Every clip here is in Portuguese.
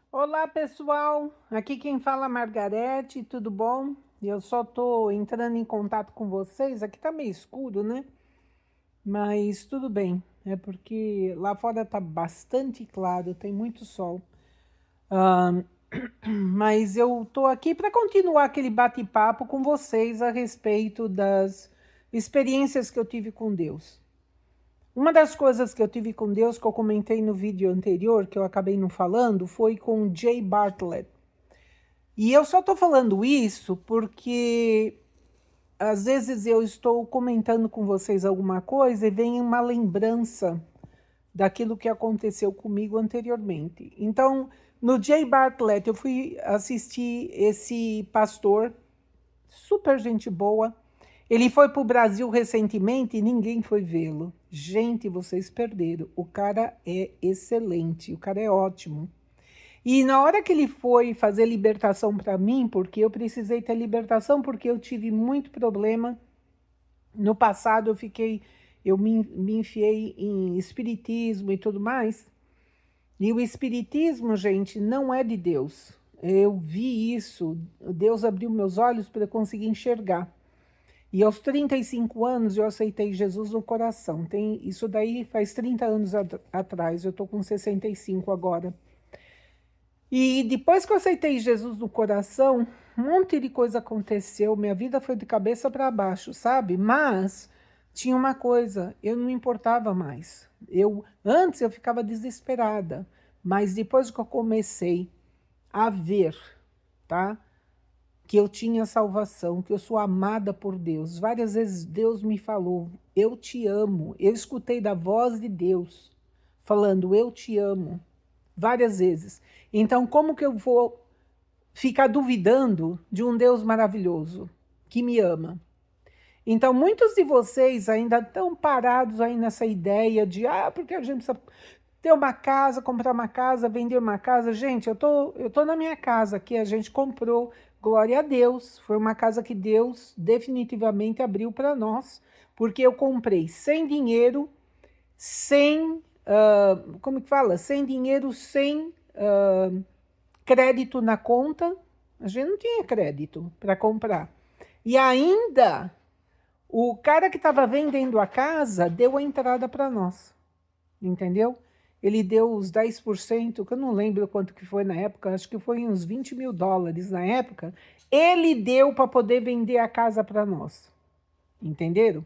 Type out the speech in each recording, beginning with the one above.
Olá, pessoal. Aqui quem fala é Margarete, tudo bom? Eu só tô entrando em contato com vocês. Aqui tá meio escuro, né? Mas tudo bem. É porque lá fora tá bastante claro, tem muito sol. Ah, mas eu tô aqui para continuar aquele bate-papo com vocês a respeito das experiências que eu tive com Deus. Uma das coisas que eu tive com Deus, que eu comentei no vídeo anterior, que eu acabei não falando, foi com Jay Bartlett. E eu só estou falando isso porque às vezes eu estou comentando com vocês alguma coisa e vem uma lembrança daquilo que aconteceu comigo anteriormente. Então, no Jay Bartlett, eu fui assistir esse pastor, super gente boa. Ele foi para o Brasil recentemente e ninguém foi vê-lo. Gente, vocês perderam. O cara é excelente, o cara é ótimo. E na hora que ele foi fazer libertação para mim, porque eu precisei ter libertação, porque eu tive muito problema. No passado eu me enfiei em espiritismo e tudo mais. E o espiritismo, gente, não é de Deus. Eu vi isso, Deus abriu meus olhos para eu conseguir enxergar. E aos 35 anos eu aceitei Jesus no coração. Isso daí faz 30 anos atrás, eu estou com 65 agora. E depois que eu aceitei Jesus no coração, um monte de coisa aconteceu, minha vida foi de cabeça para baixo, sabe? Mas tinha uma coisa, eu não me importava mais. Antes eu ficava desesperada, mas depois que eu comecei a ver, tá? Que eu tinha salvação, que eu sou amada por Deus. Várias vezes Deus me falou: "Eu te amo". Eu escutei da voz de Deus falando: "Eu te amo". Várias vezes. Então, como que eu vou ficar duvidando de um Deus maravilhoso que me ama? Então, muitos de vocês ainda estão parados aí nessa ideia de, porque a gente precisa ter uma casa, comprar uma casa, vender uma casa. Gente, eu tô na minha casa que a gente comprou, glória a Deus. Foi uma casa que Deus definitivamente abriu para nós, porque eu comprei sem dinheiro, sem, como que fala? Sem dinheiro, sem crédito na conta. A gente não tinha crédito para comprar. E ainda, o cara que estava vendendo a casa deu a entrada para nós, entendeu? Ele deu os 10%, que eu não lembro quanto que foi na época, acho que foi uns US$ 20.000 na época. Ele deu para poder vender a casa para nós, entenderam?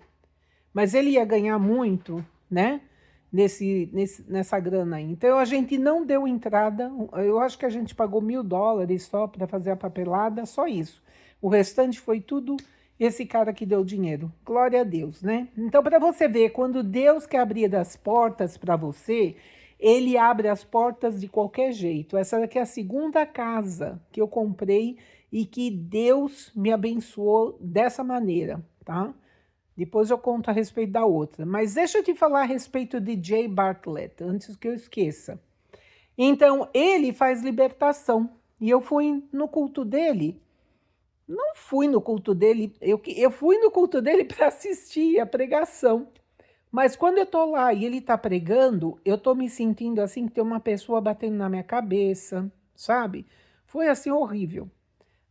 Mas ele ia ganhar muito, né? Nessa grana aí. Então a gente não deu entrada, eu acho que a gente pagou US$ 1.000 só para fazer a papelada, só isso. O restante foi tudo esse cara que deu dinheiro. Glória a Deus, né? Então, para você ver, quando Deus quer abrir as portas para você, ele abre as portas de qualquer jeito. Essa daqui é a segunda casa que eu comprei e que Deus me abençoou dessa maneira, tá? Depois eu conto a respeito da outra. Mas deixa eu te falar a respeito de Jay Bartlett, antes que eu esqueça. Então, ele faz libertação. E eu fui no culto dele. Não fui no culto dele, eu fui no culto dele para assistir a pregação. Mas quando eu tô lá e ele tá pregando, eu tô me sentindo assim, que tem uma pessoa batendo na minha cabeça, sabe? Foi assim horrível.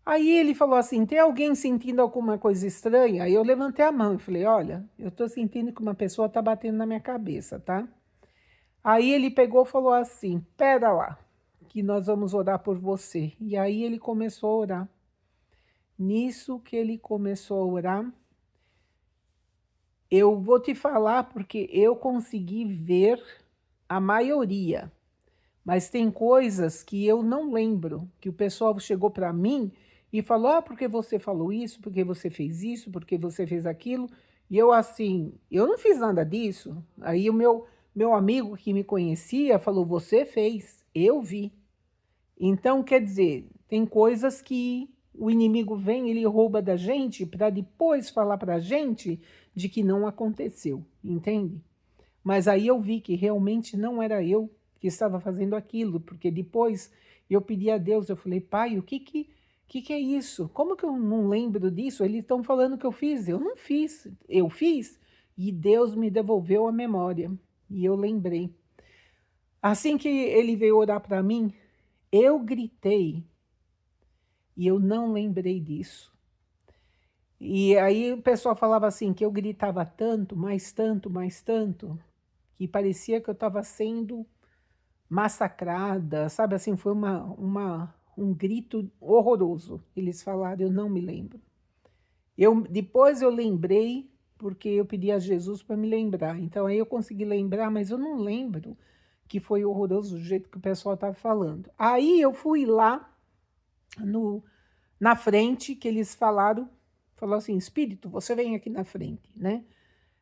Aí ele falou assim: tem alguém sentindo alguma coisa estranha? Aí eu levantei a mão e falei: olha, eu estou sentindo que uma pessoa está batendo na minha cabeça, tá? Aí ele pegou e falou assim: pera lá, que nós vamos orar por você. E aí ele começou a orar. Nisso que ele começou a orar, eu vou te falar porque eu consegui ver a maioria. Mas tem coisas que eu não lembro, que o pessoal chegou para mim e falou: porque você falou isso, porque você fez isso, porque você fez aquilo. E eu assim, eu não fiz nada disso. Aí o meu amigo que me conhecia falou: você fez, eu vi. Então, quer dizer, tem coisas que o inimigo vem, ele rouba da gente para depois falar para a gente de que não aconteceu, entende? Mas aí eu vi que realmente não era eu que estava fazendo aquilo, porque depois eu pedi a Deus, eu falei: pai, o que é isso? Como que eu não lembro disso? Eles estão falando que eu fiz. Eu não fiz, eu fiz. E Deus me devolveu a memória. E eu lembrei. Assim que ele veio orar para mim, Eu gritei e eu não lembrei disso. E aí o pessoal falava assim, que eu gritava tanto, mais tanto, que parecia que eu estava sendo massacrada, sabe assim, foi um grito horroroso. Eles falaram, eu não me lembro. Depois eu lembrei, porque eu pedi a Jesus para me lembrar. Então aí eu consegui lembrar, mas eu não lembro que foi horroroso do jeito que o pessoal estava falando. Aí eu fui lá na frente, que eles falou assim, espírito, você vem aqui na frente, né?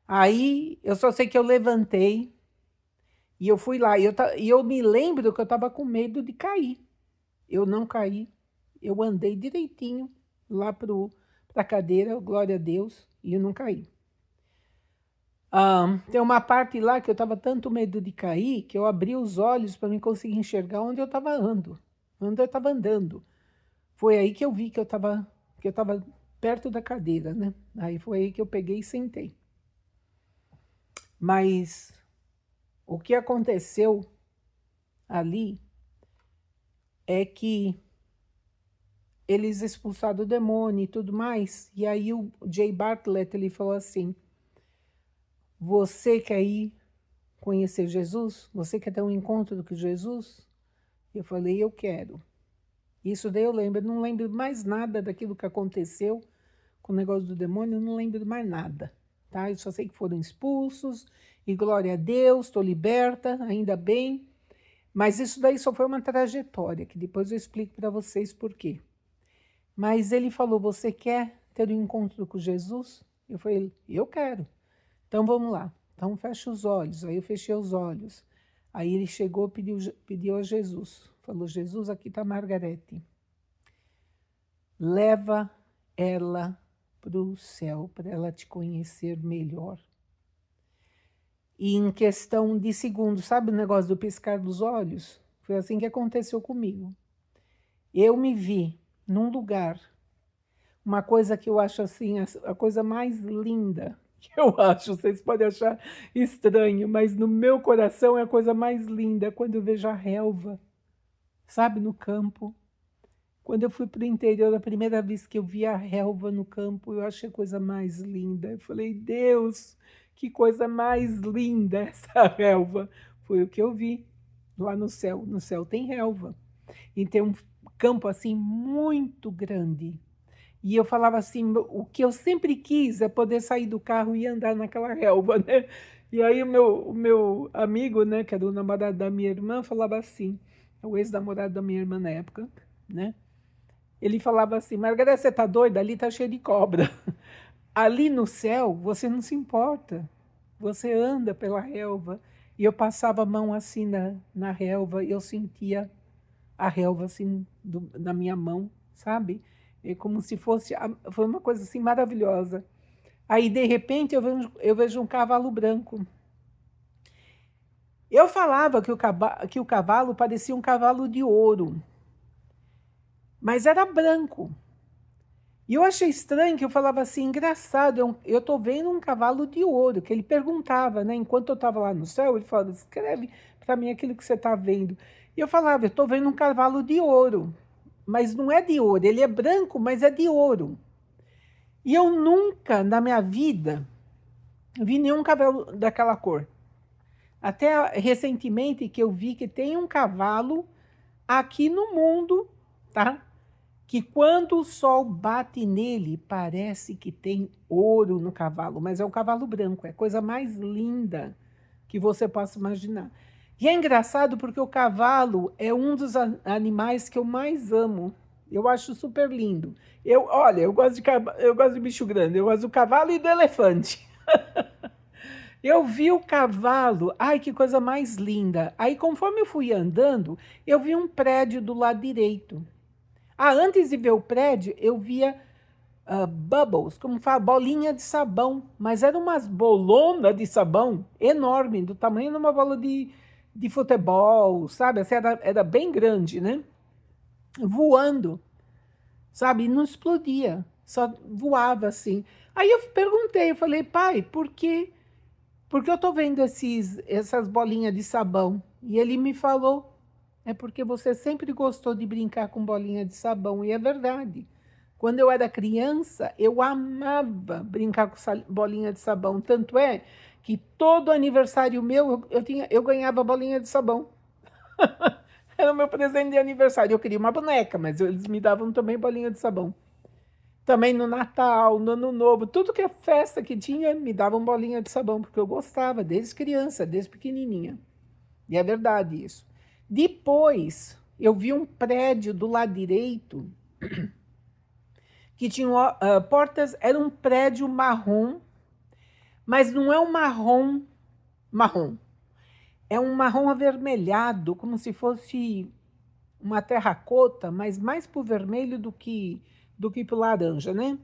Aí eu só sei que eu levantei e eu fui lá. E eu me lembro que eu estava com medo de cair. Eu não caí, eu andei direitinho lá para a cadeira, glória a Deus, e eu não caí. Tem uma parte lá que eu estava tanto medo de cair que eu abri os olhos para me conseguir enxergar onde eu estava andando. Foi aí que eu vi que eu estava perto da cadeira, né? Aí foi aí que eu peguei e sentei. Mas o que aconteceu ali é que eles expulsaram o demônio e tudo mais. E aí o Jay Bartlett, ele falou assim, você quer ir conhecer Jesus? Você quer ter um encontro com Jesus? Eu falei, eu quero. Isso daí eu lembro, eu não lembro mais nada daquilo que aconteceu com o negócio do demônio, eu não lembro mais nada, tá? Eu só sei que foram expulsos, e glória a Deus, estou liberta, ainda bem. Mas isso daí só foi uma trajetória, que depois eu explico para vocês por quê. Mas ele falou, você quer ter um encontro com Jesus? Eu falei, eu quero. Então vamos lá. Então fecha os olhos. Aí eu fechei os olhos. Aí ele chegou e pediu a Jesus. Falou, Jesus, aqui está a Margarete. Leva ela para o céu, para ela te conhecer melhor. E em questão de segundos, sabe o negócio do piscar dos olhos? Foi assim que aconteceu comigo. Eu me vi num lugar, uma coisa que eu acho assim, a coisa mais linda que eu acho, vocês podem achar estranho, mas no meu coração é a coisa mais linda, quando eu vejo a relva, sabe, no campo. Quando eu fui para o interior, a primeira vez que eu vi a relva no campo, eu achei a coisa mais linda. Eu falei, Deus, que coisa mais linda essa relva. Foi o que eu vi lá no céu. No céu tem relva. E tem um campo assim muito grande. E eu falava assim, o que eu sempre quis é poder sair do carro e andar naquela relva, né? E aí o meu amigo, né, que era o namorado da minha irmã, falava assim, o ex-namorado da minha irmã na época, né? Ele falava assim, Margarida, você tá doida? Ali tá cheio de cobra. Ali no céu, você não se importa. Você anda pela relva. E eu passava a mão assim na relva e eu sentia a relva assim na minha mão, sabe? É como se fosse... Foi uma coisa assim maravilhosa. Aí, de repente, eu vejo um cavalo branco. Eu falava que o cavalo parecia um cavalo de ouro, mas era branco. E eu achei estranho que eu falava assim, engraçado, eu tô vendo um cavalo de ouro, que ele perguntava, né? Enquanto eu estava lá no céu, ele falava, escreve para mim aquilo que você está vendo. E eu falava, eu tô vendo um cavalo de ouro, mas não é de ouro, ele é branco, mas é de ouro. E eu nunca, na minha vida, vi nenhum cavalo daquela cor. Até recentemente que eu vi que tem um cavalo aqui no mundo, tá? Que quando o sol bate nele, parece que tem ouro no cavalo, mas é um cavalo branco, é a coisa mais linda que você possa imaginar. E é engraçado porque o cavalo é um dos animais que eu mais amo. Eu acho super lindo. Olha, eu gosto de bicho grande, eu gosto do cavalo e do elefante. Eu vi o cavalo, ai que coisa mais linda. Aí conforme eu fui andando, eu vi um prédio do lado direito. Antes de ver o prédio, eu via bubbles, como fala, bolinha de sabão, mas eram umas bolonas de sabão enorme, do tamanho de uma bola de futebol, sabe? Assim, era bem grande, né? Voando, sabe? E não explodia, só voava assim. Aí eu perguntei, eu falei, pai, por quê? Porque eu tô vendo essas bolinhas de sabão. E ele me falou, é porque você sempre gostou de brincar com bolinha de sabão, e é verdade. Quando eu era criança, eu amava brincar com bolinha de sabão. Tanto é que todo aniversário meu, eu ganhava bolinha de sabão. Era o meu presente de aniversário. Eu queria uma boneca, mas eles me davam também bolinha de sabão. Também no Natal, no Ano Novo, tudo que é festa que tinha, me davam bolinha de sabão, porque eu gostava desde criança, desde pequenininha. E é verdade isso. Depois, eu vi um prédio do lado direito que tinha portas, era um prédio marrom, mas não é um marrom marrom. É um marrom avermelhado, como se fosse uma terracota, mas mais para o vermelho do que para o laranja, né?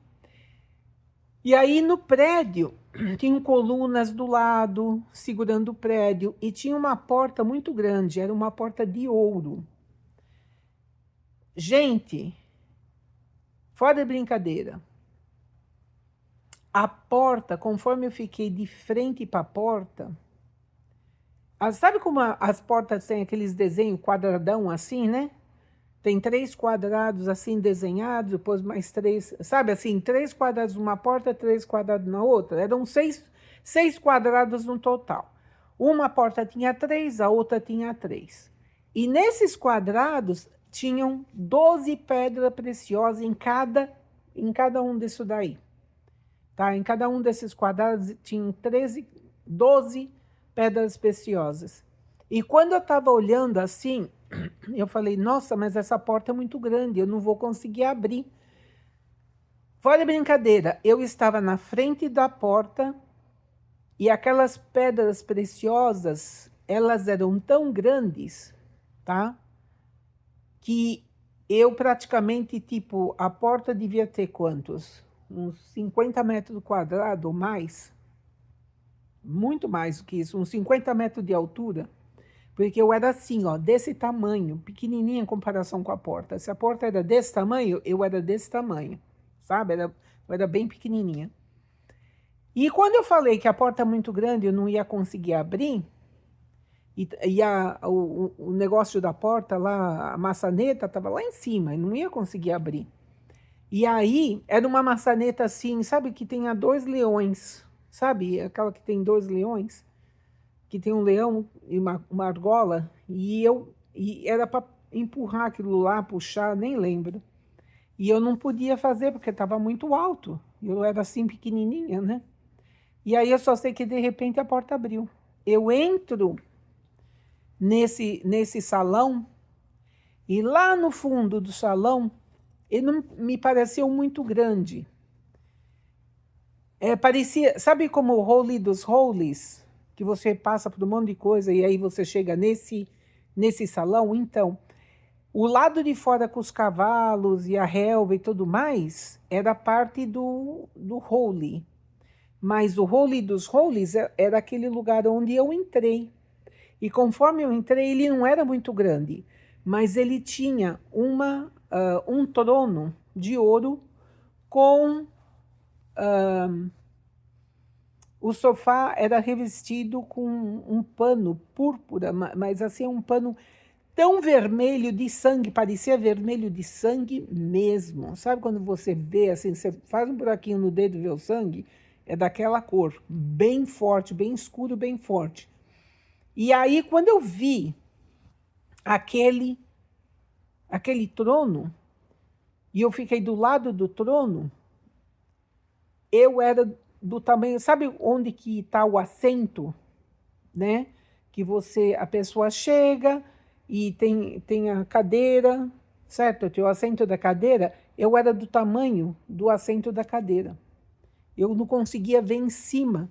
E aí no prédio tinham colunas do lado, segurando o prédio, e tinha uma porta muito grande, era uma porta de ouro. Gente, fora de brincadeira, a porta, conforme eu fiquei de frente para a porta, sabe como as portas têm aqueles desenhos quadradão assim, né? Tem 3 quadrados assim desenhados, depois mais 3, sabe assim, 3 quadrados numa porta, 3 quadrados na outra. Eram 6 quadrados no total. Uma porta tinha 3, a outra tinha 3. E nesses quadrados tinham 12 pedras preciosas em cada um disso daí. Tá? Em cada um desses quadrados tinham 12 pedras preciosas. E quando eu estava olhando assim, eu falei, nossa, mas essa porta é muito grande, eu não vou conseguir abrir. Fora brincadeira, eu estava na frente da porta e aquelas pedras preciosas, elas eram tão grandes, tá? Que eu praticamente, tipo, a porta devia ter quantos? Uns 50 metros quadrados ou mais. Muito mais do que isso, uns 50 metros de altura. Porque eu era assim, ó, desse tamanho, pequenininha em comparação com a porta. Se a porta era desse tamanho, eu era desse tamanho, sabe? Eu era bem pequenininha. E quando eu falei que a porta é muito grande, eu não ia conseguir abrir, e o negócio da porta lá, a maçaneta estava lá em cima, e não ia conseguir abrir. E aí, era uma maçaneta assim, sabe, que tinha 2 leões, sabe? Aquela que tem 2 leões, que tem um leão e uma argola, e era para empurrar aquilo lá, puxar, nem lembro. E eu não podia fazer, porque estava muito alto. Eu era assim, pequenininha, né? E aí eu só sei que, de repente, a porta abriu. Eu entro nesse salão, e lá no fundo do salão, ele não me pareceu muito grande. Parecia, sabe como o Holy dos Holies, que você passa por um monte de coisa e aí você chega nesse salão? Então, o lado de fora com os cavalos e a relva e tudo mais, era parte do Holy. Mas o Holy dos Holies era aquele lugar onde eu entrei. E conforme eu entrei, ele não era muito grande, mas ele tinha um trono de ouro com... o sofá era revestido com um pano púrpura, mas assim, um pano tão vermelho de sangue, parecia vermelho de sangue mesmo. Sabe quando você vê assim, você faz um buraquinho no dedo e vê o sangue? É daquela cor, bem forte, bem escuro, bem forte. E aí, quando eu vi aquele trono, e eu fiquei do lado do trono, eu era do tamanho, sabe onde que está o assento, né? Que a pessoa chega e tem a cadeira, certo? Tem o assento da cadeira, eu era do tamanho do assento da cadeira. Eu não conseguia ver em cima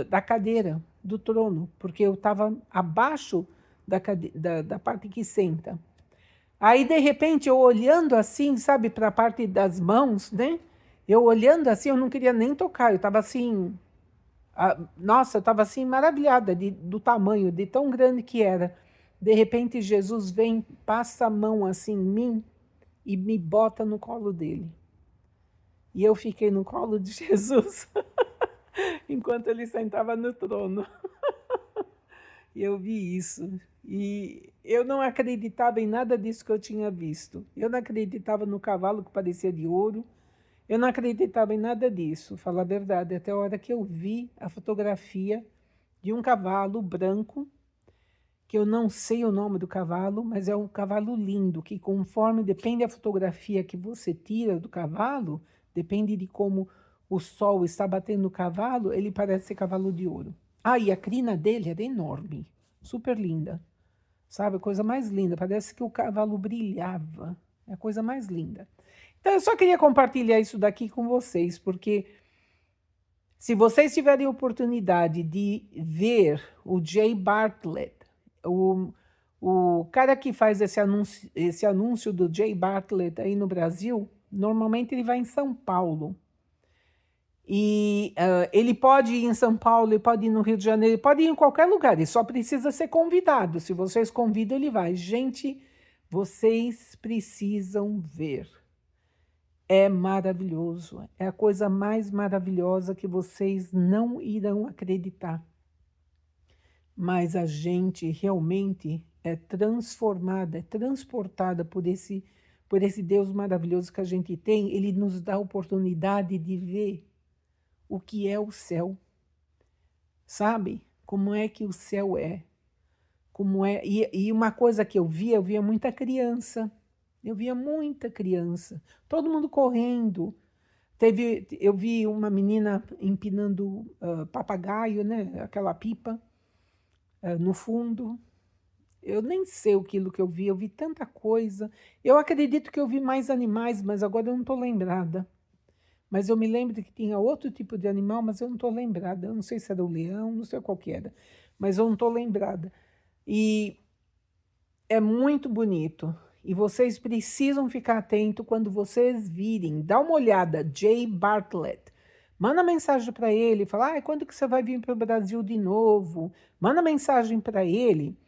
da cadeira, do trono, porque eu estava abaixo da parte que senta. Aí, de repente, eu olhando assim, sabe, para a parte das mãos, né? Eu olhando assim, eu não queria nem tocar, eu estava assim... nossa, eu estava assim maravilhada do tamanho, de tão grande que era. De repente, Jesus vem, passa a mão assim em mim e me bota no colo dele. E eu fiquei no colo de Jesus, enquanto ele sentava no trono. E eu vi isso. E eu não acreditava em nada disso que eu tinha visto. Eu não acreditava no cavalo que parecia de ouro. Eu não acreditava em nada disso, falar a verdade, até a hora que eu vi a fotografia de um cavalo branco, que eu não sei o nome do cavalo, mas é um cavalo lindo, que conforme depende da fotografia que você tira do cavalo, depende de como o sol está batendo no cavalo, ele parece ser cavalo de ouro. Ah, e a crina dele era enorme, super linda, sabe? A coisa mais linda, parece que o cavalo brilhava, é a coisa mais linda. Então, eu só queria compartilhar isso daqui com vocês, porque se vocês tiverem oportunidade de ver o Jay Bartlett, o, o cara que faz esse anúncio do Jay Bartlett aí no Brasil, normalmente ele vai em São Paulo. E ele pode ir em São Paulo, ele pode ir no Rio de Janeiro, ele pode ir em qualquer lugar, ele só precisa ser convidado. Se vocês convidam, ele vai. Gente, vocês precisam ver. É maravilhoso, é a coisa mais maravilhosa que vocês não irão acreditar. Mas a gente realmente é transformada, é transportada por esse Deus maravilhoso que a gente tem. Ele nos dá a oportunidade de ver o que é o céu, sabe? Como é que o céu é, como é. E uma coisa que eu via muita criança. Eu via muita criança, todo mundo correndo. Eu vi uma menina empinando papagaio, né? Aquela pipa no fundo. Eu nem sei aquilo que eu vi tanta coisa. Eu acredito que eu vi mais animais, mas agora eu não estou lembrada. Mas eu me lembro de que tinha outro tipo de animal, mas eu não estou lembrada. Eu não sei se era o leão, não sei qual que era, mas eu não estou lembrada. E é muito bonito. E vocês precisam ficar atentos quando vocês virem. Dá uma olhada, Jay Bartlett. Manda mensagem para ele, fala, quando que você vai vir para o Brasil de novo? Manda mensagem para ele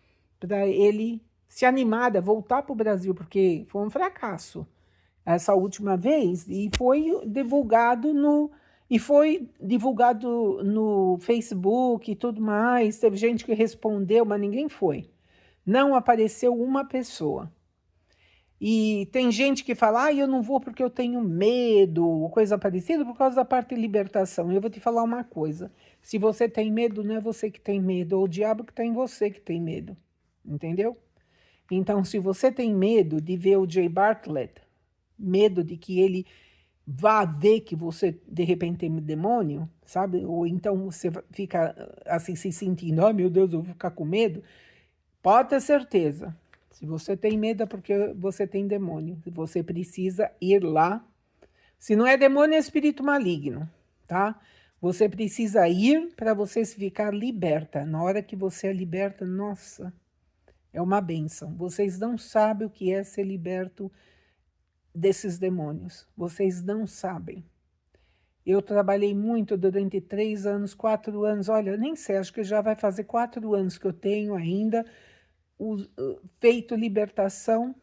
se animar a voltar para o Brasil, porque foi um fracasso essa última vez, e foi divulgado no Facebook e tudo mais. Teve gente que respondeu, mas ninguém foi. Não apareceu uma pessoa. E tem gente que fala, eu não vou porque eu tenho medo, coisa parecida, por causa da parte de libertação. Eu vou te falar uma coisa, se você tem medo, não é você que tem medo, é o diabo que está em você que tem medo, entendeu? Então, se você tem medo de ver o Jay Bartlett, medo de que ele vá ver que você, de repente, tem demônio, sabe? Ou então você fica assim, se sentindo, meu Deus, eu vou ficar com medo. Pode ter certeza. Se você tem medo é porque você tem demônio. Você precisa ir lá. Se não é demônio, é espírito maligno, tá? Você precisa ir para você ficar liberta. Na hora que você é liberta, nossa, é uma bênção. Vocês não sabem o que é ser liberto desses demônios. Vocês não sabem. Eu trabalhei muito durante 3 anos, 4 anos. Olha, eu nem sei, acho que já vai fazer 4 anos que eu tenho ainda feito libertação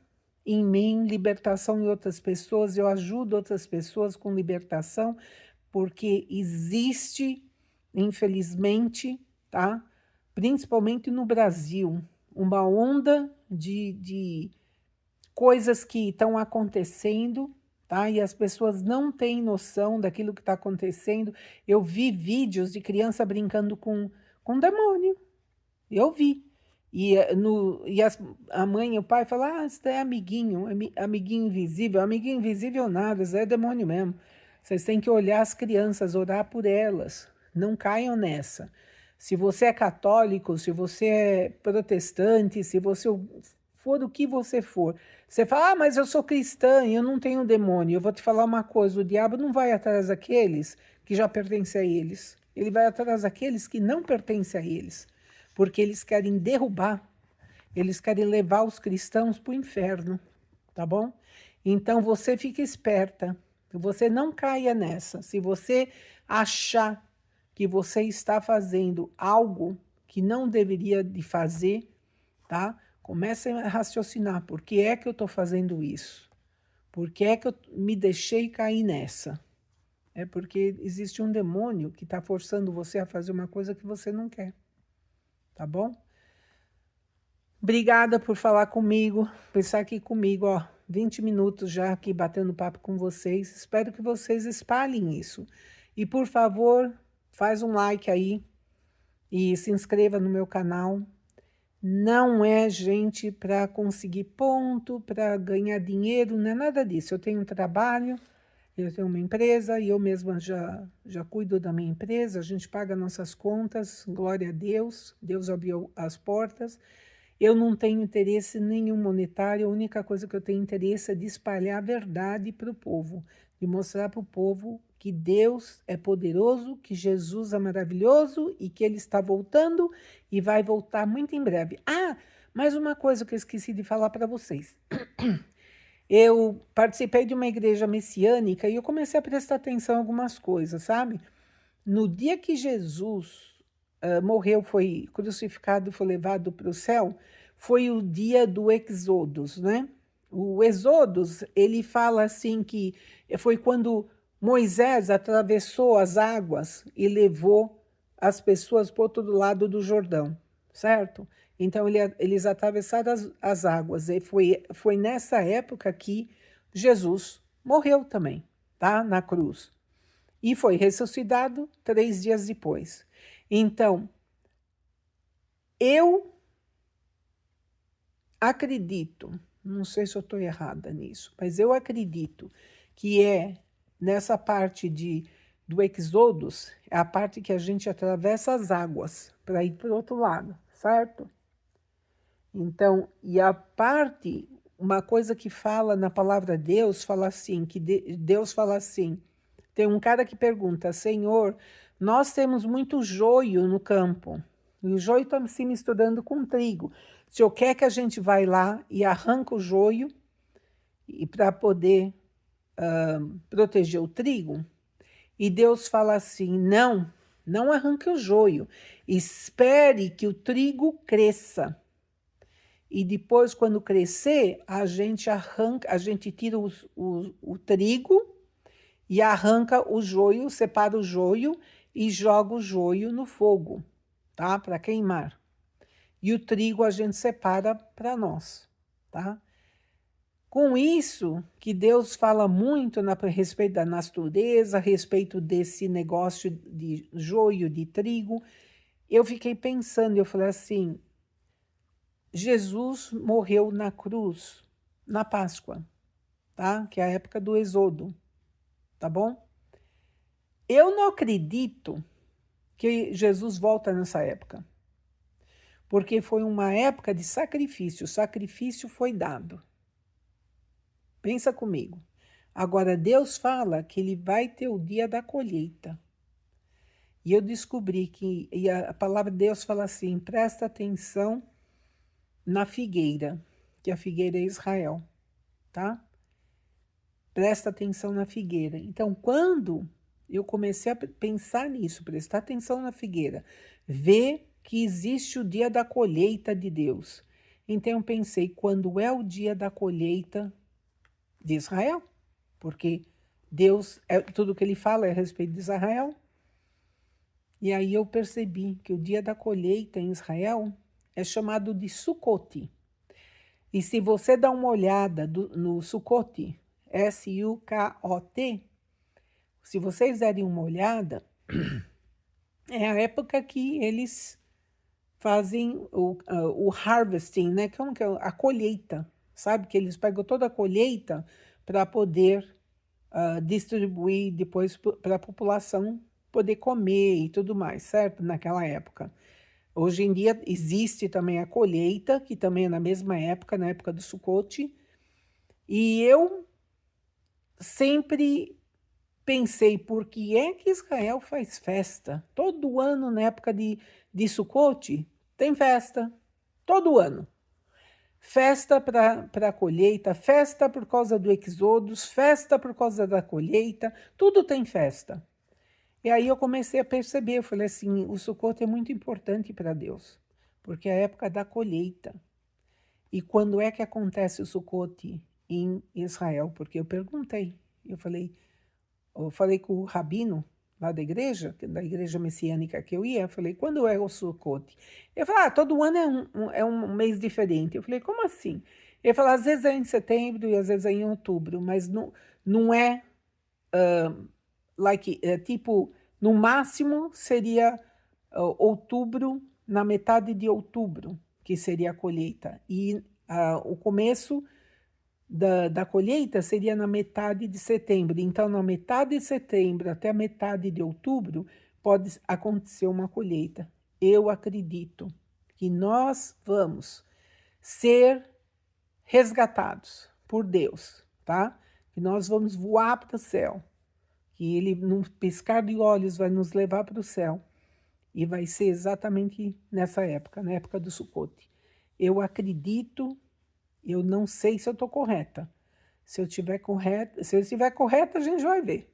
em mim, libertação em outras pessoas. Eu ajudo outras pessoas com libertação, porque existe, infelizmente, tá? Principalmente no Brasil, uma onda de coisas que estão acontecendo, tá? E as pessoas não têm noção daquilo que está acontecendo. Eu vi vídeos de criança brincando com demônio. Eu vi. A mãe e o pai falam, isso é amiguinho, amiguinho invisível. Amiguinho invisível nada, isso é demônio mesmo. Vocês têm que olhar as crianças, orar por elas. Não caiam nessa. Se você é católico, se você é protestante, se você for o que você for, você fala, mas eu sou cristã e eu não tenho demônio. Eu vou te falar uma coisa, o diabo não vai atrás daqueles que já pertencem a eles. Ele vai atrás daqueles que não pertencem a eles, porque eles querem derrubar, eles querem levar os cristãos para o inferno, tá bom? Então você fica esperta, você não caia nessa. Se você achar que você está fazendo algo que não deveria de fazer, tá? Comece a raciocinar, por que é que eu estou fazendo isso? Por que é que eu me deixei cair nessa? É porque existe um demônio que está forçando você a fazer uma coisa que você não quer, tá bom? Obrigada por falar comigo, por estar aqui comigo, ó, 20 minutos já aqui batendo papo com vocês. Espero que vocês espalhem isso. E por favor, faz um like aí e se inscreva no meu canal. Não é gente para conseguir ponto, para ganhar dinheiro, não é nada disso. Eu tenho um trabalho, eu tenho uma empresa e eu mesma já cuido da minha empresa, a gente paga nossas contas, glória a Deus, Deus abriu as portas. Eu não tenho interesse nenhum monetário, a única coisa que eu tenho interesse é de espalhar a verdade para o povo, de mostrar para o povo que Deus é poderoso, que Jesus é maravilhoso e que Ele está voltando e vai voltar muito em breve. Ah, mais uma coisa que eu esqueci de falar para vocês. Eu participei de uma igreja messiânica e eu comecei a prestar atenção em algumas coisas, sabe? No dia que Jesus morreu, foi crucificado, foi levado para o céu, foi o dia do Exodus, né? O Exodus, ele fala assim que foi quando Moisés atravessou as águas e levou as pessoas para o outro lado do Jordão, certo? Então eles atravessaram as águas e foi nessa época que Jesus morreu também, tá? Na cruz. E foi ressuscitado 3 dias depois. Então, eu acredito, não sei se eu estou errada nisso, mas eu acredito que é nessa parte do Exodus, é a parte que a gente atravessa as águas para ir para o outro lado, certo? Então, e a parte, uma coisa que fala na palavra Deus, fala assim, que Deus fala assim, tem um cara que pergunta, Senhor, nós temos muito joio no campo, e o joio está se misturando com trigo. O Senhor quer que a gente vá lá e arranca o joio e para poder proteger o trigo? E Deus fala assim, não, não arranque o joio, espere que o trigo cresça. E depois, quando crescer, a gente arranca, a gente tira o trigo e arranca o joio, separa o joio e joga o joio no fogo, tá? Para queimar. E o trigo a gente separa para nós, tá? Com isso, que Deus fala muito a respeito da natureza, a respeito desse negócio de joio, de trigo, eu fiquei pensando, eu falei assim, Jesus morreu na cruz, na Páscoa, tá? Que é a época do Êxodo, tá bom? Eu não acredito que Jesus volta nessa época, porque foi uma época de sacrifício, o sacrifício foi dado. Pensa comigo. Agora, Deus fala que ele vai ter o dia da colheita. E eu descobri que e a palavra de Deus fala assim, presta atenção na figueira, que a figueira é Israel, tá? Presta atenção na figueira. Então, quando eu comecei a pensar nisso, prestar atenção na figueira, ver que existe o dia da colheita de Deus. Então, eu pensei, quando é o dia da colheita de Israel? Porque Deus, tudo que ele fala é a respeito de Israel. E aí eu percebi que o dia da colheita em Israel é chamado de Sukkot. E se você dá uma olhada no Sukkot, S-U-K-O-T, se vocês derem uma olhada, é a época que eles fazem o harvesting, né? Como que é? A colheita, sabe? Que eles pegam toda a colheita para poder distribuir depois para a população poder comer e tudo mais, certo? Naquela época. Hoje em dia existe também a colheita, que também é na mesma época, na época do Sukkot, e eu sempre pensei, por que é que Israel faz festa? Todo ano, na época de Sukkot, tem festa. Todo ano. Festa para a colheita, festa por causa do Exodus, festa por causa da colheita, tudo tem festa. E aí eu comecei a perceber, eu falei assim, o Sukkot é muito importante para Deus, porque é a época da colheita. E quando é que acontece o Sukkot em Israel? Porque eu perguntei, eu falei com o rabino, lá da igreja messiânica que eu ia, eu falei, quando é o Sukkot? Eu falei, todo ano é um mês diferente. Eu falei, como assim? Ele falou, às vezes é em setembro e às vezes é em outubro, mas não é, tipo, no máximo seria outubro, na metade de outubro, que seria a colheita. E o começo da colheita seria na metade de setembro. Então, na metade de setembro até a metade de outubro, pode acontecer uma colheita. Eu acredito que nós vamos ser resgatados por Deus, tá? Que nós vamos voar para o céu, que Ele, num piscar de olhos, vai nos levar para o céu. E vai ser exatamente nessa época, na época do Sukkot. Eu acredito. Eu não sei se eu estou correta. Se eu estiver correta, a gente vai ver.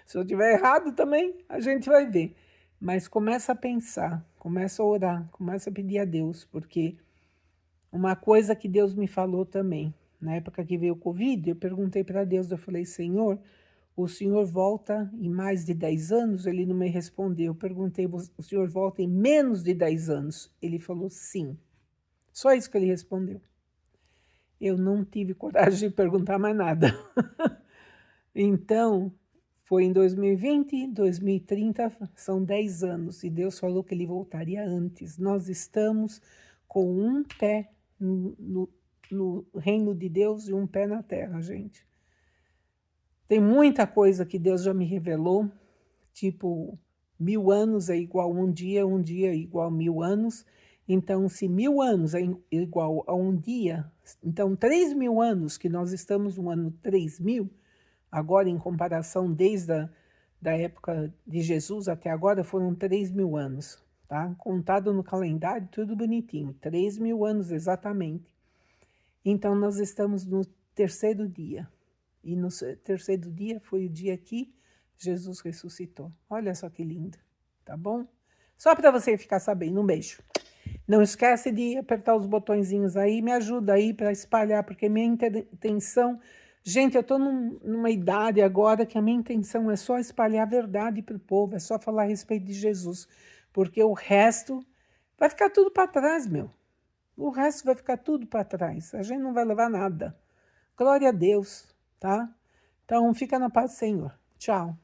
Se eu estiver errado também, a gente vai ver. Mas começa a pensar, começa a orar, começa a pedir a Deus, porque uma coisa que Deus me falou também, na época que veio o Covid, eu perguntei para Deus, eu falei, Senhor, o Senhor volta em mais de 10 anos? Ele não me respondeu. Eu perguntei, o Senhor volta em menos de 10 anos? Ele falou, sim. Só isso que ele respondeu. Eu não tive coragem de perguntar mais nada. Então, foi em 2020, 2030, são 10 anos, e Deus falou que Ele voltaria antes. Nós estamos com um pé no reino de Deus e um pé na terra, gente. Tem muita coisa que Deus já me revelou, tipo, 1000 anos é igual um dia é igual 1000 anos. Então, se 1000 anos é igual a um dia, então 3000 anos, que nós estamos no ano 3000, agora em comparação desde da época de Jesus até agora, foram 3000 anos, tá? Contado no calendário, tudo bonitinho, 3000 anos exatamente. Então, nós estamos no terceiro dia. E no terceiro dia foi o dia que Jesus ressuscitou. Olha só que lindo, tá bom? Só para você ficar sabendo, um beijo. Não esquece de apertar os botõezinhos aí, me ajuda aí para espalhar, porque minha intenção... Gente, eu estou numa idade agora que a minha intenção é só espalhar a verdade para o povo, é só falar a respeito de Jesus, porque o resto vai ficar tudo para trás, meu. O resto vai ficar tudo para trás, a gente não vai levar nada. Glória a Deus, tá? Então, fica na paz do Senhor. Tchau.